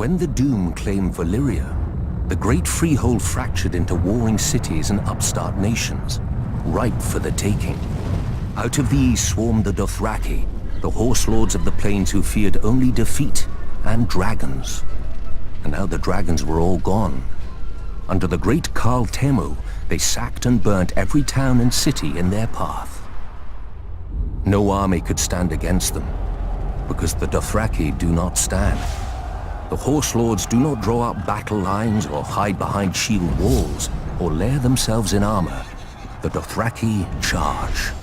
When the Doom claimed Valyria, the great freehold fractured into warring cities and upstart nations, ripe for the taking. Out of the east swarmed the Dothraki, the horse lords of the plains who feared only defeat and dragons. And now the dragons were all gone. Under the great Karl Temo, they sacked and burnt every town and city in their path. No army could stand against them, because the Dothraki do not stand. The horse lords do not draw up battle lines or hide behind shield walls or lair themselves in armor. The Dothraki charge.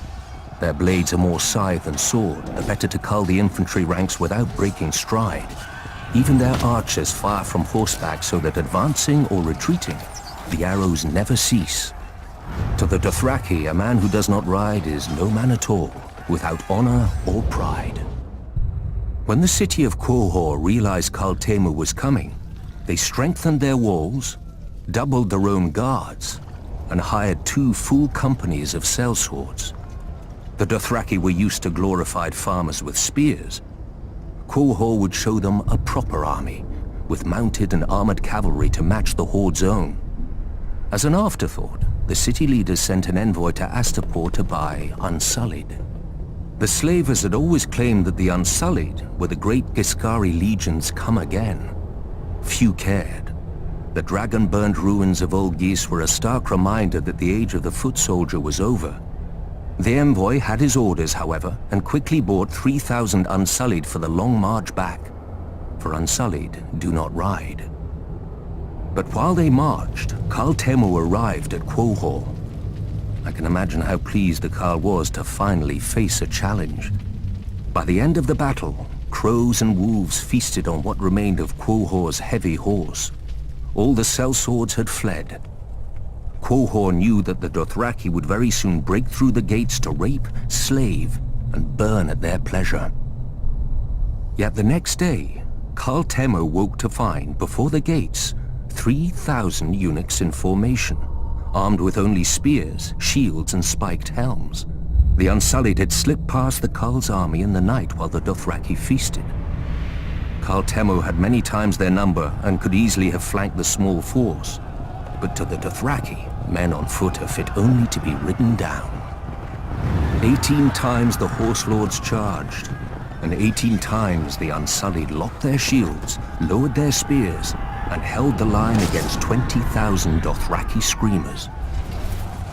Their blades are more scythe than sword, the better to cull the infantry ranks without breaking stride. Even their archers fire from horseback so that advancing or retreating, the arrows never cease. To the Dothraki, a man who does not ride is no man at all, without honor or pride. When the city of Quohor realized Karl Temo was coming, they strengthened their walls, doubled their own guards, and hired 2 full companies of sellswords. The Dothraki were used to glorified farmers with spears. Quohor would show them a proper army, with mounted and armored cavalry to match the Horde's own. As an afterthought, the city leaders sent an envoy to Astapor to buy Unsullied. The slavers had always claimed that the Unsullied were the great Giscari legions come again. Few cared. The dragon-burned ruins of Old Gis were a stark reminder that the age of the foot soldier was over. The envoy had his orders, however, and quickly bought 3,000 Unsullied for the long march back. For Unsullied do not ride. But while they marched, Karl Temo arrived at Quohor. I can imagine how pleased the Karl was to finally face a challenge. By the end of the battle, crows and wolves feasted on what remained of Quohor's heavy horse. All the sellswords had fled. Quohor knew that the Dothraki would very soon break through the gates to rape, slave, and burn at their pleasure. Yet the next day, Karl Temo woke to find, before the gates, 3,000 eunuchs in formation, armed with only spears, shields, and spiked helms. The Unsullied had slipped past the Karl's army in the night while the Dothraki feasted. Karl Temo had many times their number and could easily have flanked the small force. But to the Dothraki, men on foot are fit only to be ridden down. 18 times the horse lords charged, and 18 times the Unsullied locked their shields, lowered their spears, and held the line against 20,000 Dothraki screamers.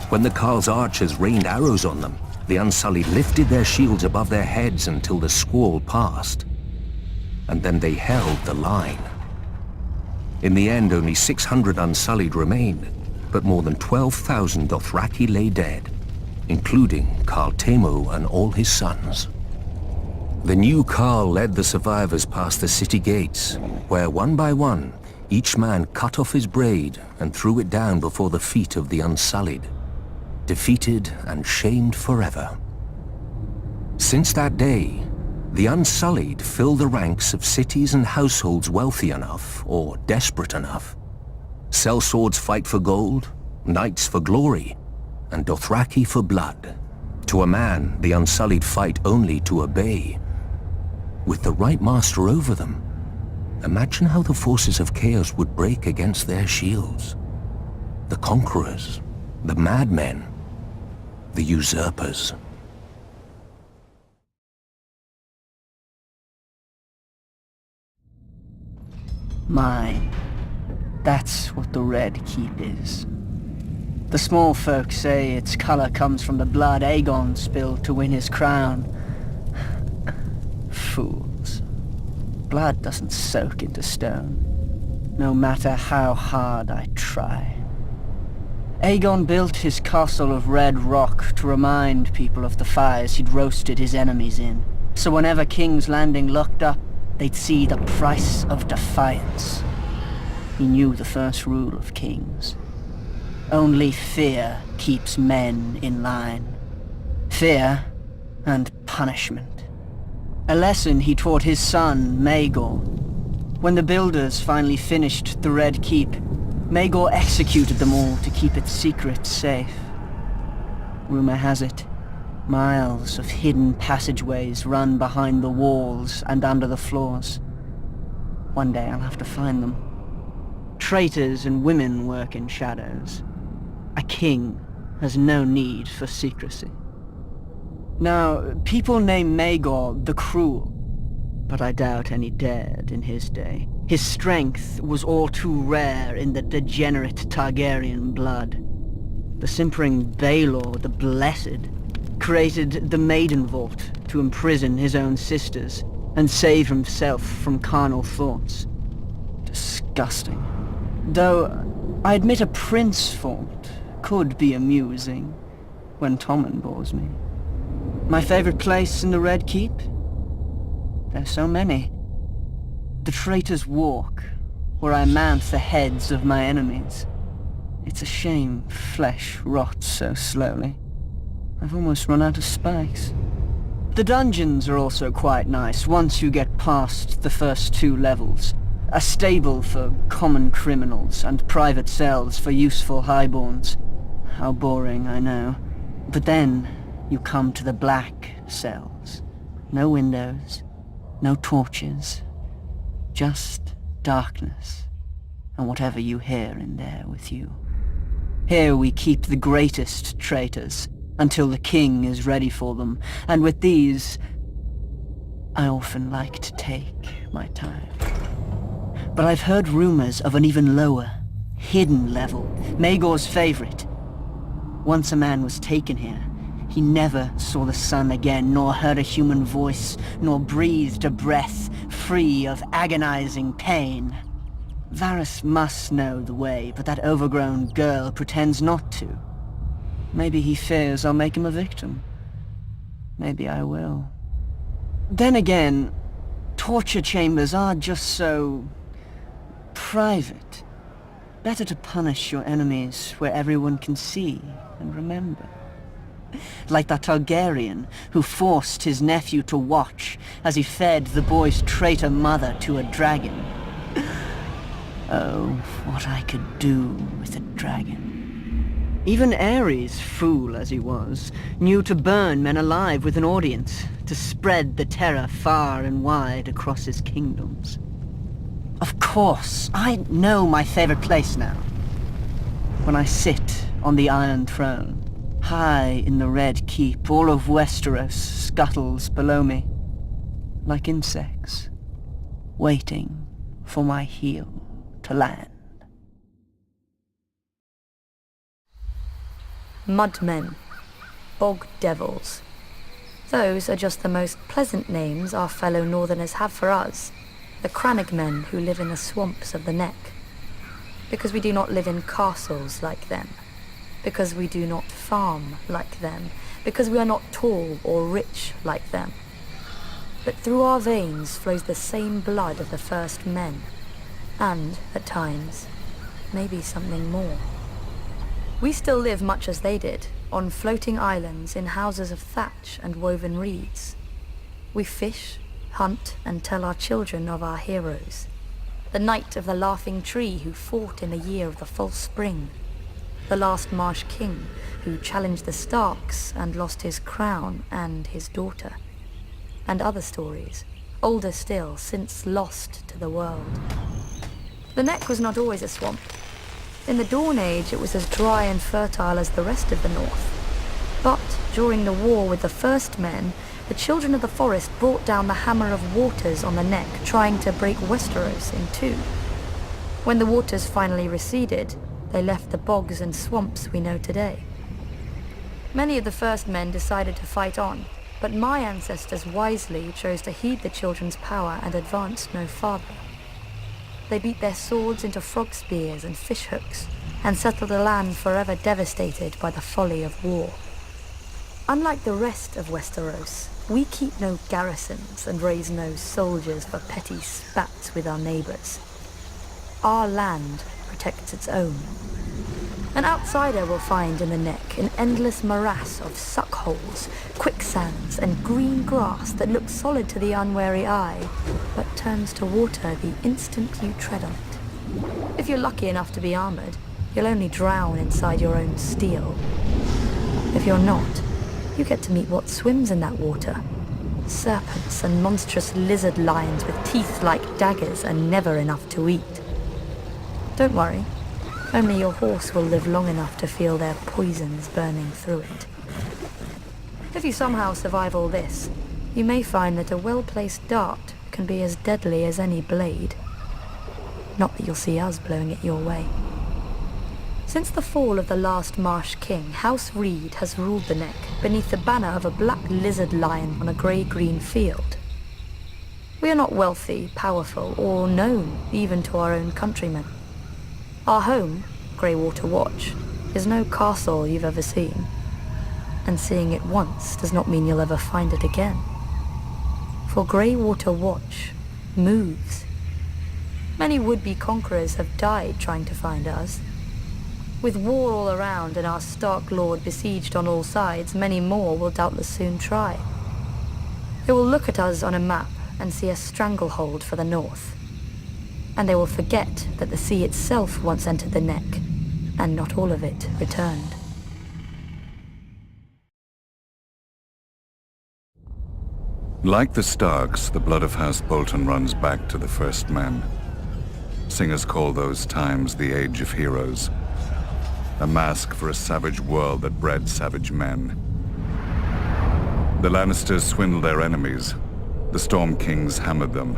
When the Karl's archers rained arrows on them, the Unsullied lifted their shields above their heads until the squall passed. And then they held the line. In the end, only 600 Unsullied remained, but more than 12,000 Dothraki lay dead, including Karl Temo and all his sons. The new Karl led the survivors past the city gates, where one by one, each man cut off his braid and threw it down before the feet of the Unsullied, defeated and shamed forever. Since that day, the Unsullied fill the ranks of cities and households wealthy enough or desperate enough. Sellswords fight for gold, knights for glory, and Dothraki for blood. To a man, the Unsullied fight only to obey. With the right master over them, imagine how the forces of chaos would break against their shields. The conquerors, the madmen, the usurpers. Mine. That's what the Red Keep is. The small folk say its color comes from the blood Aegon spilled to win his crown. Fools. Blood doesn't soak into stone, no matter how hard I try. Aegon built his castle of red rock to remind people of the fires he'd roasted his enemies in, so whenever King's Landing looked up, they'd see the price of defiance. He knew the first rule of kings. Only fear keeps men in line. Fear and punishment. A lesson he taught his son, Maegor. When the builders finally finished the Red Keep, Maegor executed them all to keep its secrets safe. Rumor has it, miles of hidden passageways run behind the walls and under the floors. One day I'll have to find them. Traitors and women work in shadows. A king has no need for secrecy. Now, people name Maegor the Cruel, but I doubt any dared in his day. His strength was all too rare in the degenerate Targaryen blood. The simpering Baelor the Blessed created the Maiden Vault to imprison his own sisters and save himself from carnal thoughts. Disgusting. Though, I admit a Prince Vault could be amusing when Tommen bores me. My favorite place in the Red Keep? There's so many. The Traitor's Walk, where I mount the heads of my enemies. It's a shame flesh rots so slowly. I've almost run out of spikes. The dungeons are also quite nice once you get past the first 2 levels. A stable for common criminals and private cells for useful highborns. How boring, I know. But then you come to the black cells. No windows, no torches, just darkness, and whatever you hear in there with you. Here we keep the greatest traitors, until the king is ready for them, and with these, I often like to take my time. But I've heard rumors of an even lower, hidden level, Maegor's favorite. Once a man was taken here, he never saw the sun again, nor heard a human voice, nor breathed a breath free of agonizing pain. Varys must know the way, but that overgrown girl pretends not to. Maybe he fears I'll make him a victim. Maybe I will. Then again, torture chambers are just so private. Better to punish your enemies where everyone can see and remember. Like that Targaryen who forced his nephew to watch as he fed the boy's traitor mother to a dragon. Oh, what I could do with a dragon. Even Aerys, fool as he was, knew to burn men alive with an audience, to spread the terror far and wide across his kingdoms. Of course, I know my favorite place now. When I sit on the Iron Throne, high in the Red Keep, all of Westeros scuttles below me, like insects, waiting for my heel to land. Mudmen, bog devils. Those are just the most pleasant names our fellow northerners have for us, the Crannogmen who live in the swamps of the Neck. Because we do not live in castles like them, because we do not farm like them, because we are not tall or rich like them. But through our veins flows the same blood of the first men, and, at times, maybe something more. We still live much as they did, on floating islands in houses of thatch and woven reeds. We fish, hunt, and tell our children of our heroes. The knight of the laughing tree who fought in the year of the false spring. The last marsh king who challenged the Starks and lost his crown and his daughter. And other stories, older still, since lost to the world. The Neck was not always a swamp. In the Dawn Age, it was as dry and fertile as the rest of the north. But during the war with the First Men, the children of the forest brought down the hammer of waters on the Neck, trying to break Westeros in two. When the waters finally receded, they left the bogs and swamps we know today. Many of the First Men decided to fight on, but my ancestors wisely chose to heed the children's power and advanced no farther. They beat their swords into frog spears and fish hooks, and settled a land forever devastated by the folly of war. Unlike the rest of Westeros, we keep no garrisons and raise no soldiers for petty spats with our neighbors. Our land protects its own. An outsider will find in the Neck an endless morass of suckholes, quicksands, and green grass that looks solid to the unwary eye, but turns to water the instant you tread on it. If you're lucky enough to be armored, you'll only drown inside your own steel. If you're not, you get to meet what swims in that water. Serpents and monstrous lizard lions with teeth like daggers are never enough to eat. Don't worry, only your horse will live long enough to feel their poisons burning through it. If you somehow survive all this, you may find that a well-placed dart can be as deadly as any blade. Not that you'll see us blowing it your way. Since the fall of the last Marsh King, House Reed has ruled the Neck beneath the banner of a black lizard lion on a grey-green field. We are not wealthy, powerful, or known even to our own countrymen. Our home, Greywater Watch, is no castle you've ever seen. And seeing it once does not mean you'll ever find it again. For Greywater Watch moves. Many would-be conquerors have died trying to find us. With war all around and our stark lord besieged on all sides, many more will doubtless soon try. They will look at us on a map and see a stranglehold for the north. And they will forget that the sea itself once entered the Neck, and not all of it returned. Like the Starks, the blood of House Bolton runs back to the first men. Singers call those times the Age of Heroes. A mask for a savage world that bred savage men. The Lannisters swindled their enemies, the Storm Kings hammered them,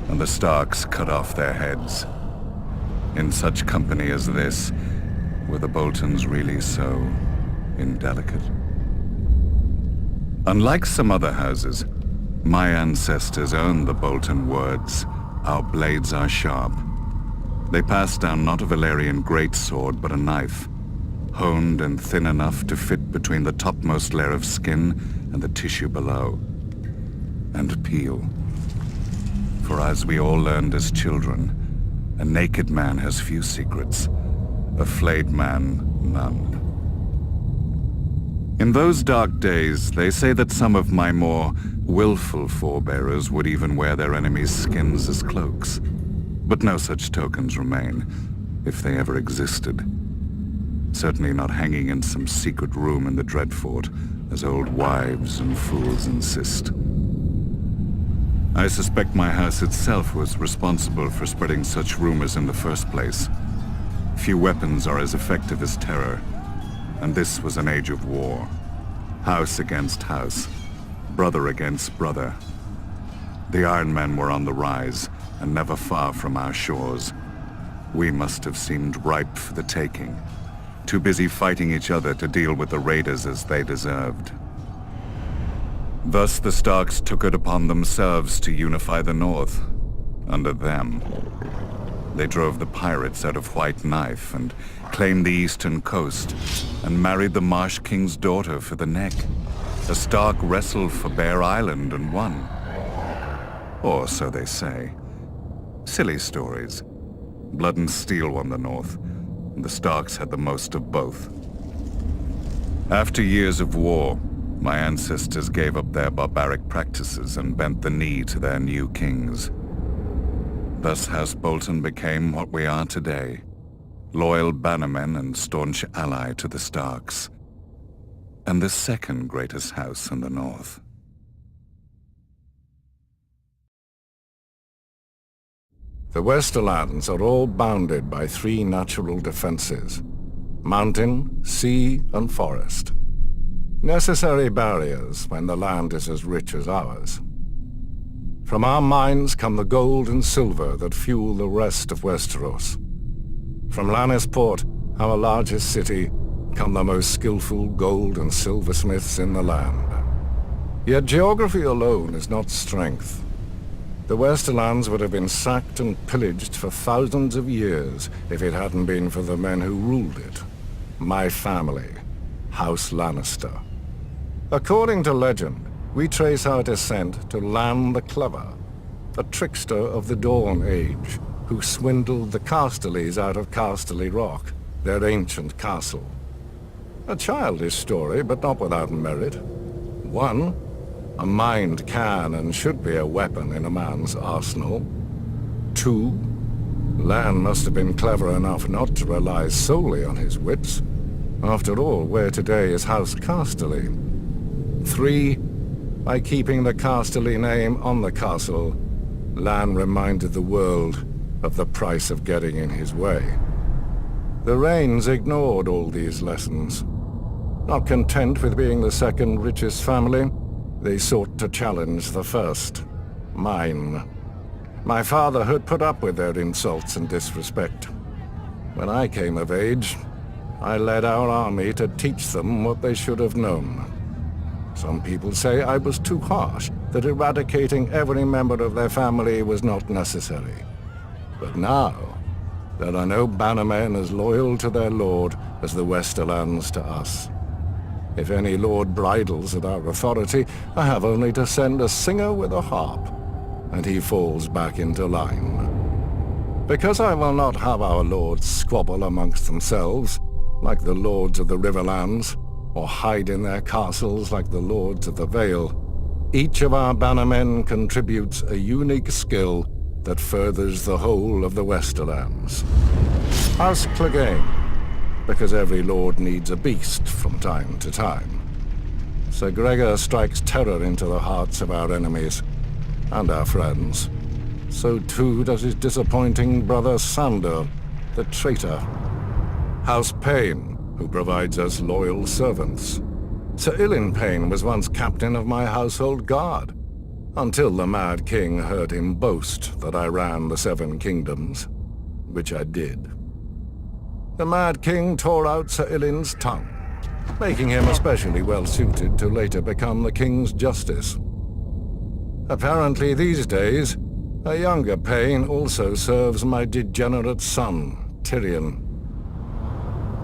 and the Starks cut off their heads. In such company as this, were the Boltons really so indelicate? Unlike some other houses, my ancestors owned the Bolton words, "Our blades are sharp." They passed down not a Valyrian greatsword, but a knife, honed and thin enough to fit between the topmost layer of skin and the tissue below. And peel. For as we all learned as children, a naked man has few secrets, a flayed man none. In those dark days, they say that some of my more willful forebearers would even wear their enemies' skins as cloaks. But no such tokens remain, if they ever existed. Certainly not hanging in some secret room in the Dreadfort, as old wives and fools insist. I suspect my house itself was responsible for spreading such rumors in the first place. Few weapons are as effective as terror, and this was an age of war. House against house, brother against brother. The Iron Men were on the rise, and never far from our shores. We must have seemed ripe for the taking, too busy fighting each other to deal with the raiders as they deserved. Thus the Starks took it upon themselves to unify the North, under them. They drove the pirates out of White Knife and claimed the eastern coast, and married the Marsh King's daughter for the Neck. The Stark wrestled for Bear Island and won. Or so they say. Silly stories. Blood and Steel won the North, and the Starks had the most of both. After years of war, my ancestors gave up their barbaric practices and bent the knee to their new kings. Thus House Bolton became what we are today, loyal bannermen and staunch ally to the Starks, and the second greatest house in the North. The Westerlands are all bounded by three natural defenses: mountain, sea, and forest. Necessary barriers when the land is as rich as ours. From our mines come the gold and silver that fuel the rest of Westeros. From Lannisport, our largest city, come the most skillful gold and silversmiths in the land. Yet geography alone is not strength. The Westerlands would have been sacked and pillaged for thousands of years if it hadn't been for the men who ruled it. My family, House Lannister. According to legend, we trace our descent to Lan the Clever, a trickster of the Dawn Age, who swindled the Casterlys out of Casterly Rock, their ancient castle. A childish story, but not without merit. 1. A mind can and should be a weapon in a man's arsenal. 2. Lan must have been clever enough not to rely solely on his wits. After all, where today is House Casterly. 3. By keeping the Casterly name on the castle, Lan reminded the world of the price of getting in his way. The Rains ignored all these lessons. Not content with being the second richest family, they sought to challenge the first, mine. My father had put up with their insults and disrespect. When I came of age, I led our army to teach them what they should have known. Some people say I was too harsh, that eradicating every member of their family was not necessary. But now, there are no bannermen as loyal to their lord as the Westerlands to us. If any lord bridles at our authority, I have only to send a singer with a harp, and he falls back into line. Because I will not have our lords squabble amongst themselves, like the lords of the Riverlands, or hide in their castles like the lords of the Vale, each of our bannermen contributes a unique skill that furthers the whole of the Westerlands. Ask Clegane, because every lord needs a beast from time to time. Sir Gregor strikes terror into the hearts of our enemies, and our friends. So too does his disappointing brother Sandor, the traitor. House Payne, who provides us loyal servants. Sir Ilyn Payne was once captain of my household guard, until the Mad King heard him boast that I ran the Seven Kingdoms, which I did. The Mad King tore out Sir Ilyn's tongue, making him especially well-suited to later become the King's Justice. Apparently these days, a younger Payne also serves my degenerate son, Tyrion.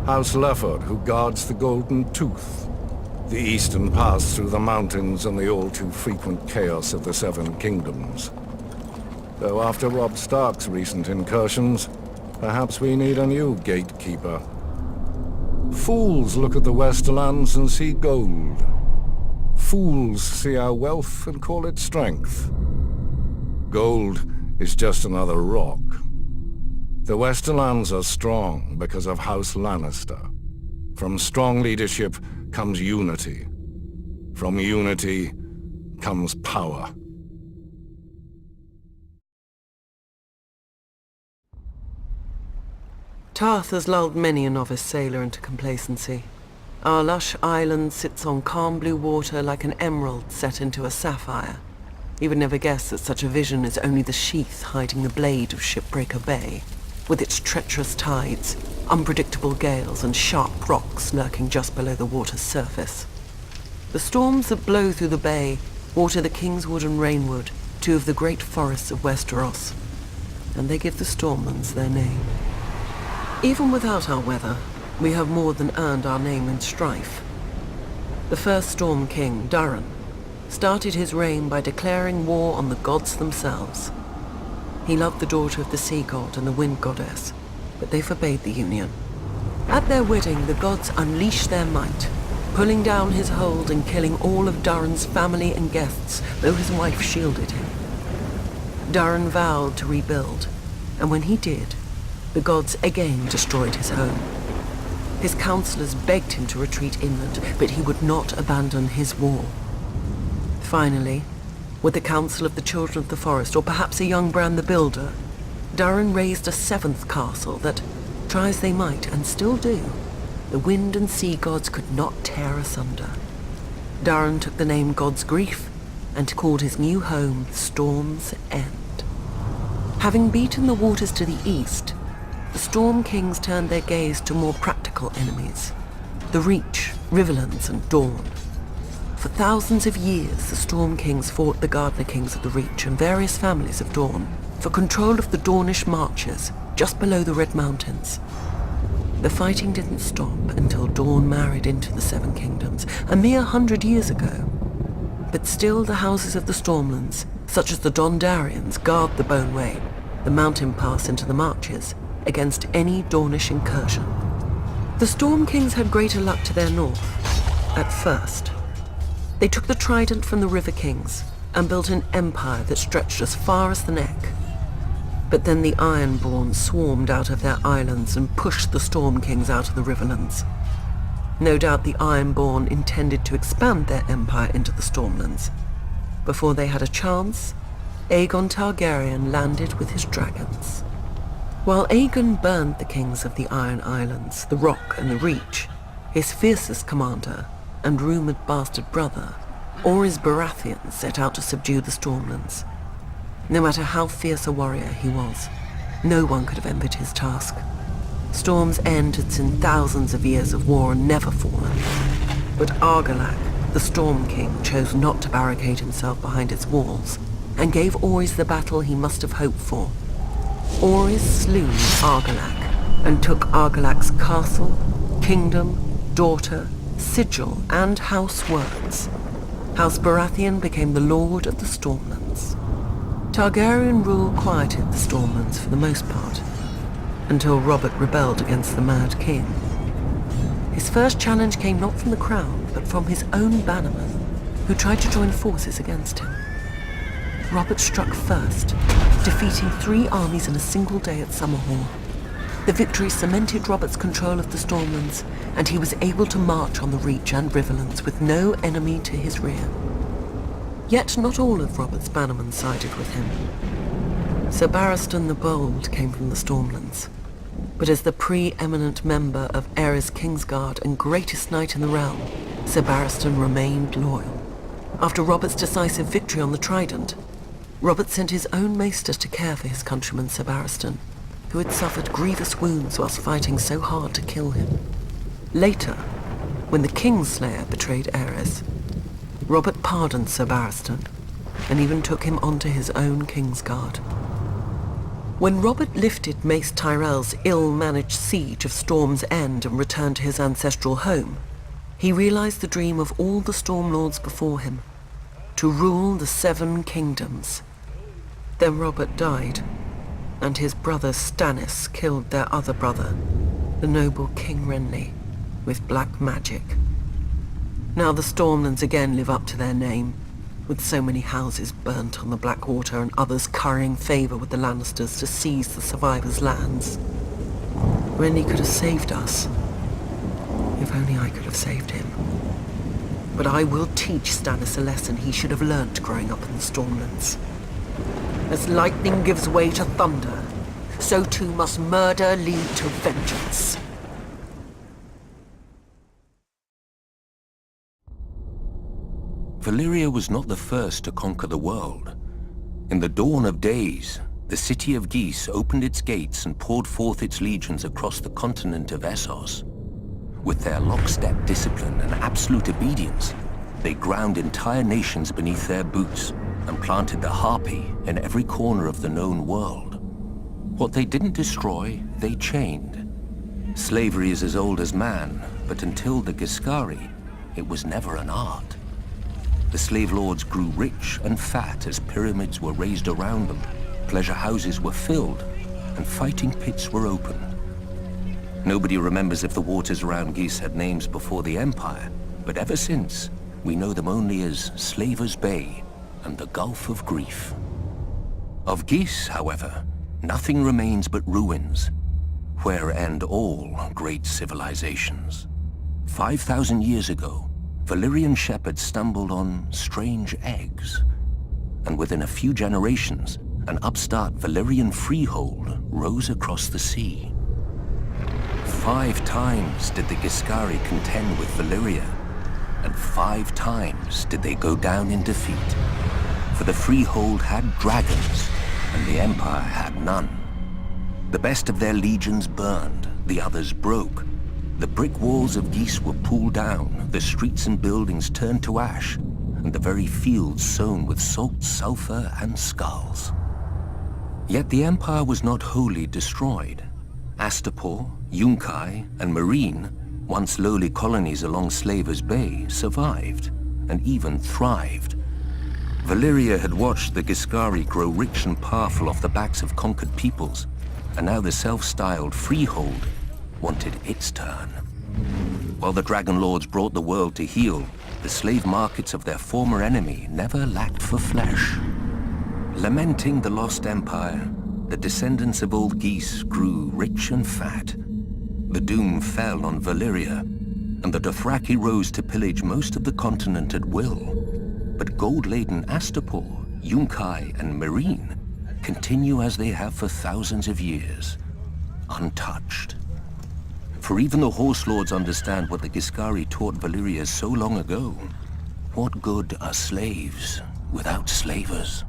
House Lefford, who guards the Golden Tooth, the eastern pass through the mountains and the all-too-frequent chaos of the Seven Kingdoms. Though after Robb Stark's recent incursions, perhaps we need a new gatekeeper. Fools look at the Westerlands and see gold. Fools see our wealth and call it strength. Gold is just another rock. The Westerlands are strong because of House Lannister. From strong leadership comes unity. From unity comes power. Tarth has lulled many a novice sailor into complacency. Our lush island sits on calm blue water like an emerald set into a sapphire. You would never guess that such a vision is only the sheath hiding the blade of Shipbreaker Bay, with its treacherous tides, unpredictable gales, and sharp rocks lurking just below the water's surface. The storms that blow through the bay water the Kingswood and Rainwood, two of the great forests of Westeros, and they give the Stormlands their name. Even without our weather, we have more than earned our name in strife. The first Storm King, Durin, started his reign by declaring war on the gods themselves. He loved the daughter of the sea god and the wind goddess, but they forbade the union. At their wedding, the gods unleashed their might, pulling down his hold and killing all of Durin's family and guests, though his wife shielded him. Durin vowed to rebuild, and when he did, the gods again destroyed his home. His counselors begged him to retreat inland, but he would not abandon his war. Finally, with the council of the Children of the Forest, or perhaps a young Bran the Builder, Durin raised a seventh castle that, try as they might, and still do, the wind and sea gods could not tear asunder. Durin took the name God's Grief and called his new home Storm's End. Having beaten the waters to the east, the Storm Kings turned their gaze to more practical enemies, the Reach, Riverlands, and Dorne. For thousands of years, the Storm Kings fought the Gardener Kings of the Reach and various families of Dorne for control of the Dornish marches just below the Red Mountains. The fighting didn't stop until Dorne married into the Seven Kingdoms, a mere 100 years ago. But still the houses of the Stormlands, such as the Dondarians, guard the Boneway, the mountain pass into the marches, against any Dornish incursion. The Storm Kings had greater luck to their north, at first. They took the trident from the River Kings and built an empire that stretched as far as the neck. But then the Ironborn swarmed out of their islands and pushed the Storm Kings out of the Riverlands. No doubt the Ironborn intended to expand their empire into the Stormlands, Before they had a chance, Aegon Targaryen landed with his dragons. While Aegon burned the kings of the Iron Islands, the Rock and the Reach, his fiercest commander and rumoured bastard brother, Orys Baratheon, set out to subdue the Stormlands. No matter how fierce a warrior he was, no one could have envied his task. Storm's End had seen thousands of years of war and never fallen. But Argilac, the Storm King, chose not to barricade himself behind its walls and gave Orys the battle he must have hoped for. Orys slew Argilac and took Argilac's castle, kingdom, daughter, sigil, and house words. House Baratheon became the lord of the Stormlands. Targaryen rule quieted the Stormlands for the most part, until Robert rebelled against the Mad King. His first challenge came not from the crown, but from his own bannermen, who tried to join forces against him. Robert struck first, defeating 3 armies in a single day at Summerhall. The victory cemented Robert's control of the Stormlands, and he was able to march on the Reach and Riverlands with no enemy to his rear. Yet not all of Robert's bannermen sided with him. Sir Barristan the Bold came from the Stormlands, but as the pre-eminent member of Aerys Kingsguard and greatest knight in the realm, Sir Barristan remained loyal. After Robert's decisive victory on the Trident, Robert sent his own maester to care for his countryman Sir Barristan, who had suffered grievous wounds whilst fighting so hard to kill him. Later, when the Kingslayer betrayed Aerys, Robert pardoned Sir Barristan and even took him onto his own Kingsguard. When Robert lifted Mace Tyrell's ill-managed siege of Storm's End and returned to his ancestral home, he realized the dream of all the Stormlords before him, to rule the 7 kingdoms. Then Robert died, and his brother Stannis killed their other brother, the noble King Renly, with black magic. Now the Stormlands again live up to their name, with so many houses burnt on the Blackwater and others currying favour with the Lannisters to seize the survivors' lands. Renly could have saved us. If only I could have saved him. But I will teach Stannis a lesson he should have learnt growing up in the Stormlands. As lightning gives way to thunder, so too must murder lead to vengeance. Valyria was not the first to conquer the world. In the dawn of days, the city of Ghis opened its gates and poured forth its legions across the continent of Essos. With their lockstep discipline and absolute obedience, they ground entire nations beneath their boots and planted the harpy in every corner of the known world. What they didn't destroy, they chained. Slavery is as old as man, but until the Giscari, it was never an art. The slave lords grew rich and fat as pyramids were raised around them, pleasure houses were filled, and fighting pits were opened. Nobody remembers if the waters around Ghis had names before the Empire, but ever since, we know them only as Slaver's Bay and the Gulf of Grief. Of Ghis, however, nothing remains but ruins, where end all great civilizations. 5,000 years ago, Valyrian shepherds stumbled on strange eggs, and within a few generations, an upstart Valyrian freehold rose across the sea. 5 times did the Giscari contend with Valyria, and 5 times did they go down in defeat. For the freehold had dragons, and the Empire had none. The best of their legions burned, the others broke. The brick walls of Ghis were pulled down, the streets and buildings turned to ash, and the very fields sown with salt, sulfur, and skulls. Yet the Empire was not wholly destroyed. Astapor, Yunkai, and Meereen, once lowly colonies along Slaver's Bay, survived, and even thrived. Valyria had watched the Giscari grow rich and powerful off the backs of conquered peoples, and now the self-styled freehold wanted its turn. While the Dragon Lords brought the world to heel, the slave markets of their former enemy never lacked for flesh. Lamenting the lost empire, the descendants of old Ghis grew rich and fat. The doom fell on Valyria, and the Dothraki rose to pillage most of the continent at will. But gold-laden Astapor, Yunkai, and Marine continue as they have for thousands of years, untouched. For even the Horse Lords understand what the Giscari taught Valyria so long ago. What good are slaves without slavers?